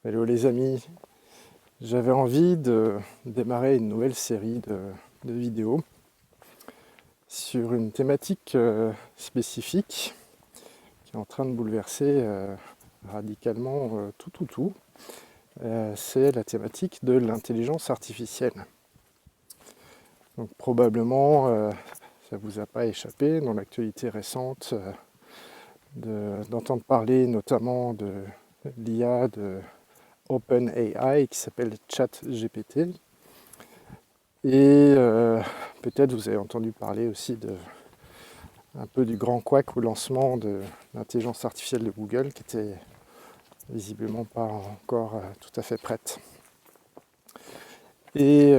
Hello les amis, j'avais envie de démarrer une nouvelle série de vidéos sur une thématique spécifique qui est en train de bouleverser radicalement tout. C'est la thématique de l'intelligence artificielle. Donc probablement, ça ne vous a pas échappé dans l'actualité récente d'entendre parler notamment de l'IA de OpenAI qui s'appelle ChatGPT. Et peut-être vous avez entendu parler aussi un peu du grand couac au lancement de l'intelligence artificielle de Google qui était visiblement pas encore tout à fait prête. Et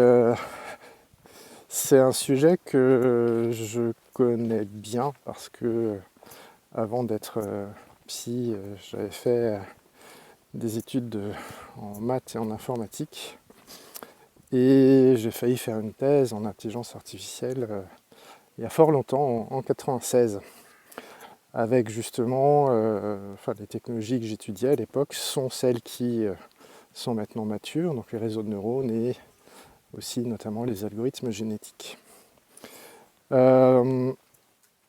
c'est un sujet que je connais bien parce que avant d'être psy, j'avais fait des études en maths et en informatique. Et j'ai failli faire une thèse en intelligence artificielle il y a fort longtemps, en 96, avec justement, les technologies que j'étudiais à l'époque sont celles qui sont maintenant matures, donc les réseaux de neurones et aussi notamment les algorithmes génétiques.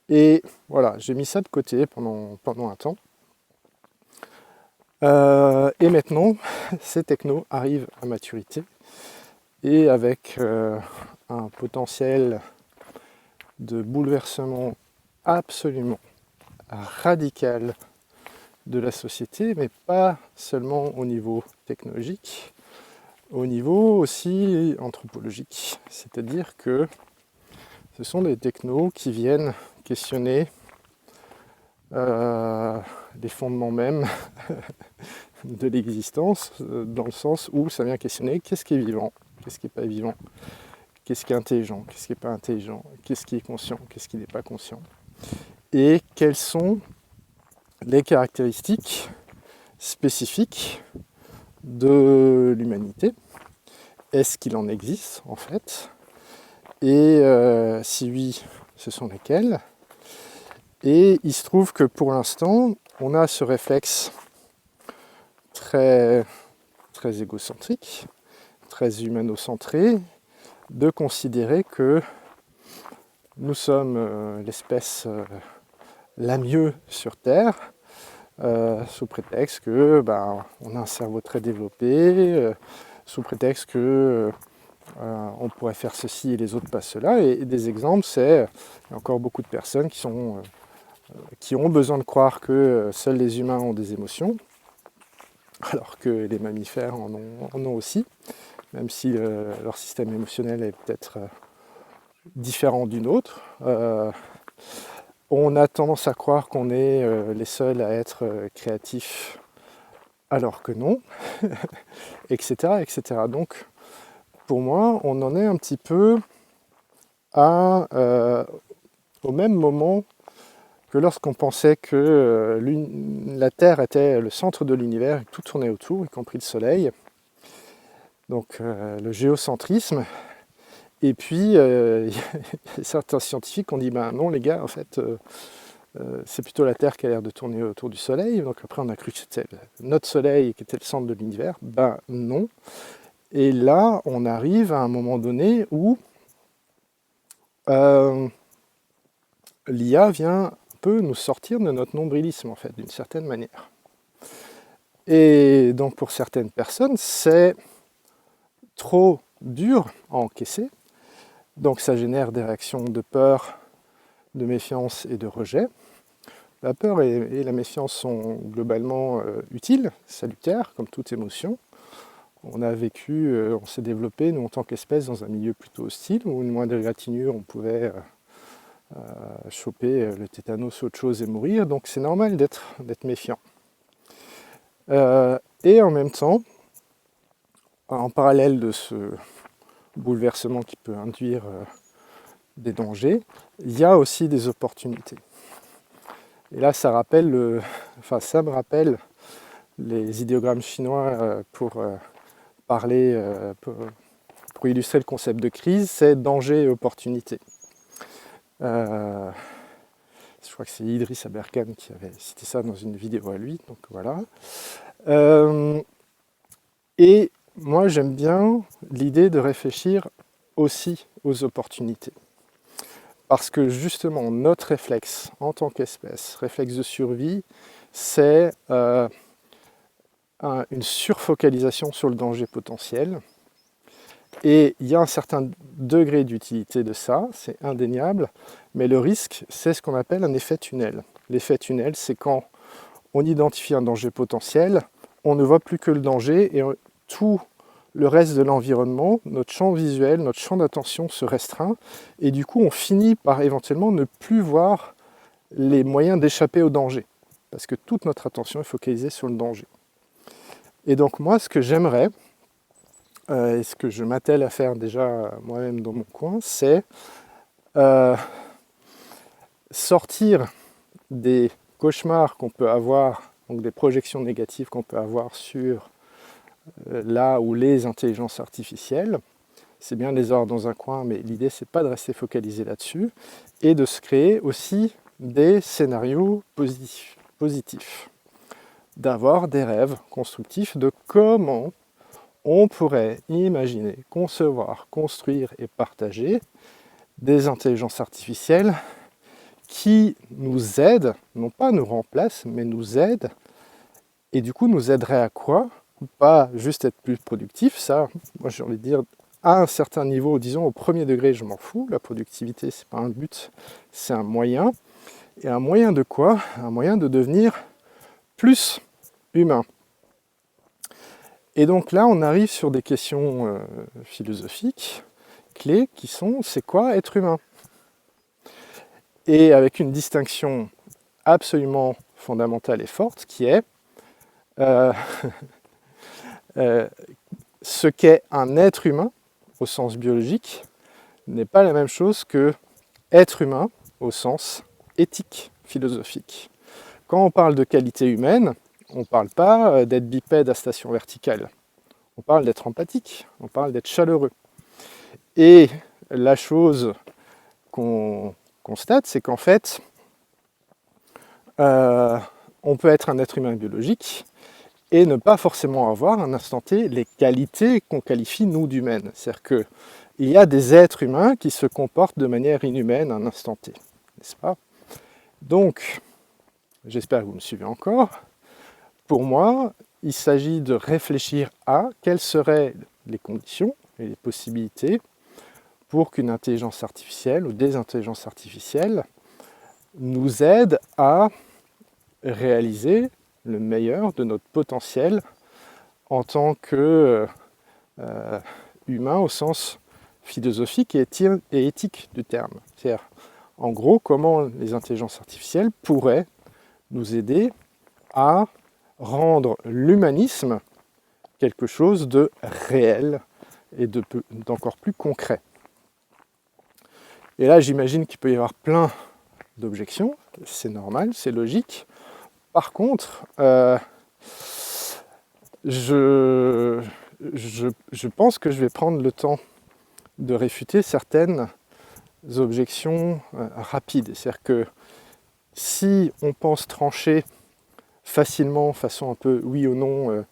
Et voilà, j'ai mis ça de côté pendant un temps. Et maintenant, ces technos arrivent à maturité et avec un potentiel de bouleversement absolument radical de la société, mais pas seulement au niveau technologique, au niveau aussi anthropologique. C'est-à-dire que ce sont des technos qui viennent questionner les fondements mêmes de l'existence, dans le sens où ça vient questionner qu'est-ce qui est vivant, qu'est-ce qui n'est pas vivant, qu'est-ce qui est intelligent, qu'est-ce qui n'est pas intelligent, qu'est-ce qui est conscient, qu'est-ce qui n'est pas conscient, et quelles sont les caractéristiques spécifiques de l'humanité. Est-ce qu'il en existe en fait? Et si oui, ce sont lesquelles? Et il se trouve que pour l'instant, on a ce réflexe très, très égocentrique, très humanocentré, de considérer que nous sommes l'espèce la mieux sur Terre, sous prétexte que on a un cerveau très développé, sous prétexte que on pourrait faire ceci et les autres pas cela. Et des exemples, c'est il y a encore beaucoup de personnes qui ont besoin de croire que seuls les humains ont des émotions, alors que les mammifères en ont aussi, même si leur système émotionnel est peut-être différent du nôtre. On a tendance à croire qu'on est les seuls à être créatifs, alors que non, etc., etc. Donc, pour moi, on en est un petit peu au même moment que lorsqu'on pensait que la Terre était le centre de l'univers et que tout tournait autour, y compris le Soleil. Donc le géocentrisme. Et puis, certains scientifiques ont dit, non les gars, en fait, c'est plutôt la Terre qui a l'air de tourner autour du Soleil. Donc après, on a cru que c'était notre Soleil qui était le centre de l'univers. Non. Et là, on arrive à un moment donné où l'IA vient un peu nous sortir de notre nombrilisme, en fait, d'une certaine manière. Et donc, pour certaines personnes, c'est trop dur à encaisser. Donc, ça génère des réactions de peur, de méfiance et de rejet. La peur et la méfiance sont globalement utiles, salutaires, comme toute émotion. On a vécu, on s'est développé, nous, en tant qu'espèce, dans un milieu plutôt hostile, où une moindre égratignure, on pouvait choper le tétanos ou autre chose et mourir. Donc c'est normal d'être méfiant. Et en même temps, en parallèle de ce bouleversement qui peut induire des dangers, il y a aussi des opportunités. Et là, ça me rappelle les idéogrammes chinois pour parler, pour illustrer le concept de crise, c'est danger et opportunité. Je crois que c'est Idriss Aberkan qui avait cité ça dans une vidéo à lui, donc voilà. Et moi, j'aime bien l'idée de réfléchir aussi aux opportunités. Parce que justement, notre réflexe en tant qu'espèce, réflexe de survie, c'est une surfocalisation sur le danger potentiel. Et il y a un certain degré d'utilité de ça, c'est indéniable, mais le risque, c'est ce qu'on appelle un effet tunnel. L'effet tunnel, c'est quand on identifie un danger potentiel, on ne voit plus que le danger et tout le reste de l'environnement, notre champ visuel, notre champ d'attention se restreint et du coup on finit par éventuellement ne plus voir les moyens d'échapper au danger parce que toute notre attention est focalisée sur le danger. Et donc moi ce que j'aimerais, et ce que je m'attelle à faire déjà moi-même dans mon coin, c'est sortir des cauchemars qu'on peut avoir, donc des projections négatives qu'on peut avoir sur là où les intelligences artificielles, c'est bien de les avoir dans un coin, mais l'idée c'est pas de rester focalisé là-dessus, et de se créer aussi des scénarios positifs, d'avoir des rêves constructifs de comment on pourrait imaginer, concevoir, construire et partager des intelligences artificielles qui nous aident, non pas nous remplacent, mais nous aident, et du coup nous aideraient à quoi? Pas juste être plus productif, ça, moi j'ai envie de dire, à un certain niveau, disons au premier degré, je m'en fous, la productivité c'est pas un but, c'est un moyen. Et un moyen de quoi? Un moyen de devenir plus humain. Et donc là, on arrive sur des questions philosophiques clés qui sont, c'est quoi être humain? Et avec une distinction absolument fondamentale et forte qui est ce qu'est un être humain au sens biologique n'est pas la même chose que être humain au sens éthique, philosophique. Quand on parle de qualité humaine, on ne parle pas d'être bipède à station verticale. On parle d'être empathique, on parle d'être chaleureux. Et la chose qu'on constate, c'est qu'en fait, on peut être un être humain biologique et ne pas forcément avoir à un instant T les qualités qu'on qualifie nous d'humaines. C'est-à-dire qu'il y a des êtres humains qui se comportent de manière inhumaine à un instant T, n'est-ce pas? Donc, j'espère que vous me suivez encore. Pour moi, il s'agit de réfléchir à quelles seraient les conditions et les possibilités pour qu'une intelligence artificielle ou des intelligences artificielles nous aident à réaliser le meilleur de notre potentiel en tant que humain au sens philosophique et éthique du terme. C'est-à-dire, en gros, comment les intelligences artificielles pourraient nous aider à rendre l'humanisme quelque chose de réel et d'encore plus concret. Et là, j'imagine qu'il peut y avoir plein d'objections, c'est normal, c'est logique. Par contre, je pense que je vais prendre le temps de réfuter certaines objections rapides. C'est-à-dire que si on pense trancher facilement, façon un peu oui ou non,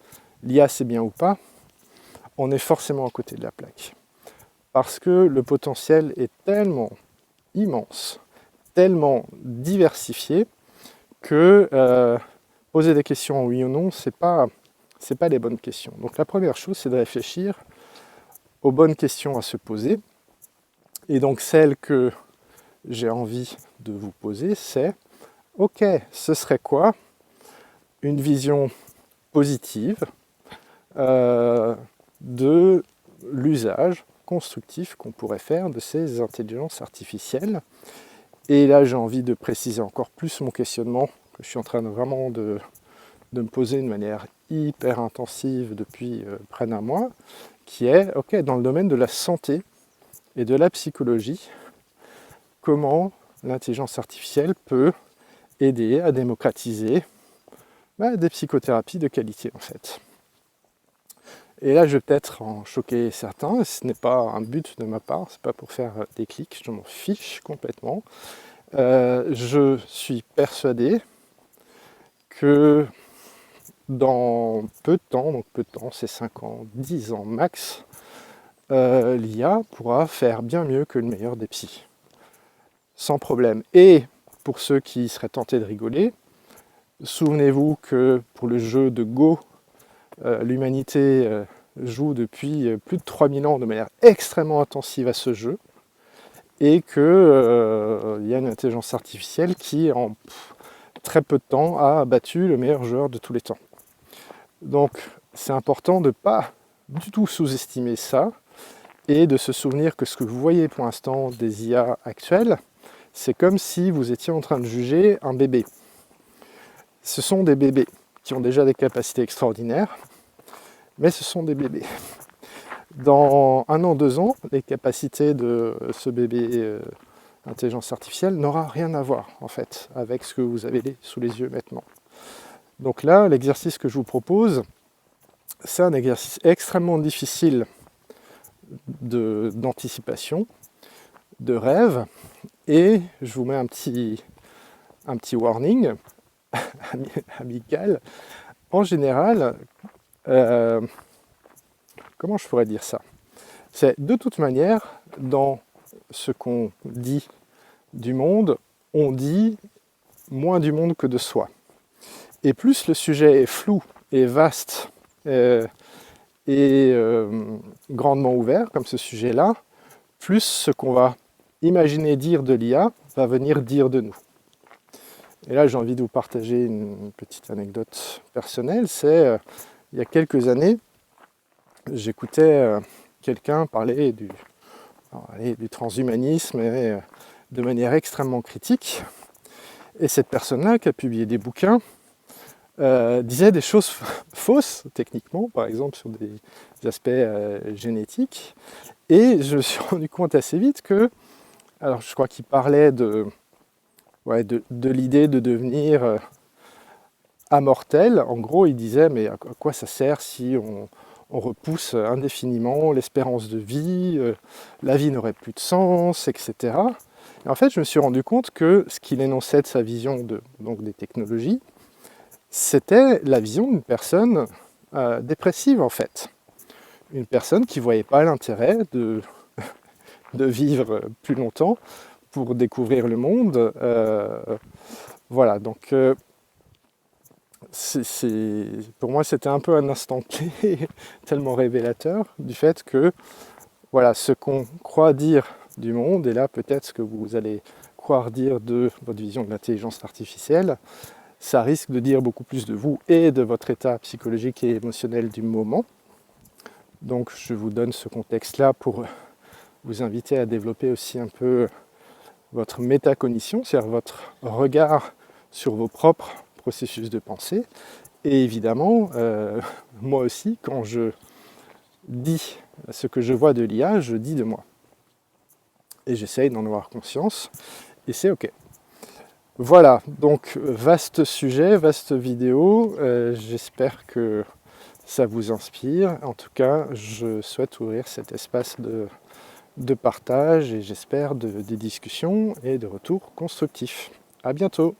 l'IA c'est bien ou pas, on est forcément à côté de la plaque. Parce que le potentiel est tellement immense, tellement diversifié, que poser des questions oui ou non, c'est pas les bonnes questions. Donc la première chose, c'est de réfléchir aux bonnes questions à se poser. Et donc celle que j'ai envie de vous poser, c'est ok, ce serait quoi une vision positive de l'usage constructif qu'on pourrait faire de ces intelligences artificielles. Et là, j'ai envie de préciser encore plus mon questionnement, que je suis en train de me poser de manière hyper intensive depuis près d'un mois, qui est, ok, dans le domaine de la santé et de la psychologie, comment l'intelligence artificielle peut aider à démocratiser des psychothérapies de qualité, en fait. Et là, je vais peut-être en choquer certains, ce n'est pas un but de ma part, c'est pas pour faire des clics, je m'en fiche complètement. Je suis persuadé que dans peu de temps, donc peu de temps, c'est 5 ans, 10 ans max, l'IA pourra faire bien mieux que le meilleur des psys, sans problème. Et pour ceux qui seraient tentés de rigoler, souvenez-vous que pour le jeu de Go, l'humanité joue depuis plus de 3000 ans de manière extrêmement intensive à ce jeu, et qu'il y a une intelligence artificielle qui, en très peu de temps, a battu le meilleur joueur de tous les temps. Donc c'est important de ne pas du tout sous-estimer ça, et de se souvenir que ce que vous voyez pour l'instant des IA actuelles, c'est comme si vous étiez en train de juger un bébé. Ce sont des bébés qui ont déjà des capacités extraordinaires, mais ce sont des bébés. Dans 1 an, 2 ans, les capacités de ce bébé intelligence artificielle n'aura rien à voir en fait avec ce que vous avez sous les yeux maintenant. Donc là, l'exercice que je vous propose, c'est un exercice extrêmement difficile d'anticipation, de rêve, et je vous mets un petit warning amical. En général, comment je pourrais dire ça? C'est de toute manière, dans ce qu'on dit du monde, on dit moins du monde que de soi. Et plus le sujet est flou et vaste et grandement ouvert, comme ce sujet-là, plus ce qu'on va imaginer dire de l'IA va venir dire de nous. Et là, j'ai envie de vous partager une petite anecdote personnelle. C'est il y a quelques années, j'écoutais quelqu'un parler du transhumanisme et, de manière extrêmement critique. Et cette personne-là, qui a publié des bouquins, disait des choses fausses, techniquement, par exemple sur des aspects génétiques. Et je me suis rendu compte assez vite que, alors je crois qu'il parlait de l'idée de devenir immortel. En gros, il disait, mais à quoi ça sert si on repousse indéfiniment l'espérance de vie, la vie n'aurait plus de sens, etc. Et en fait, je me suis rendu compte que ce qu'il énonçait de sa vision donc des technologies, c'était la vision d'une personne dépressive, en fait. Une personne qui ne voyait pas l'intérêt de vivre plus longtemps pour découvrir le monde. Voilà, donc pour moi c'était un peu un instant clé tellement révélateur du fait que voilà, ce qu'on croit dire du monde, et là peut-être ce que vous allez croire dire de votre vision de l'intelligence artificielle, ça risque de dire beaucoup plus de vous et de votre état psychologique et émotionnel du moment. Donc je vous donne ce contexte-là pour vous inviter à développer aussi un peu votre métacognition, c'est-à-dire votre regard sur vos propres processus de pensée. Et évidemment, moi aussi, quand je dis ce que je vois de l'IA, je dis de moi. Et j'essaye d'en avoir conscience, et c'est OK. Voilà, donc vaste sujet, vaste vidéo, j'espère que ça vous inspire. En tout cas, je souhaite ouvrir cet espace de partage et j'espère des discussions et de retours constructifs. À bientôt.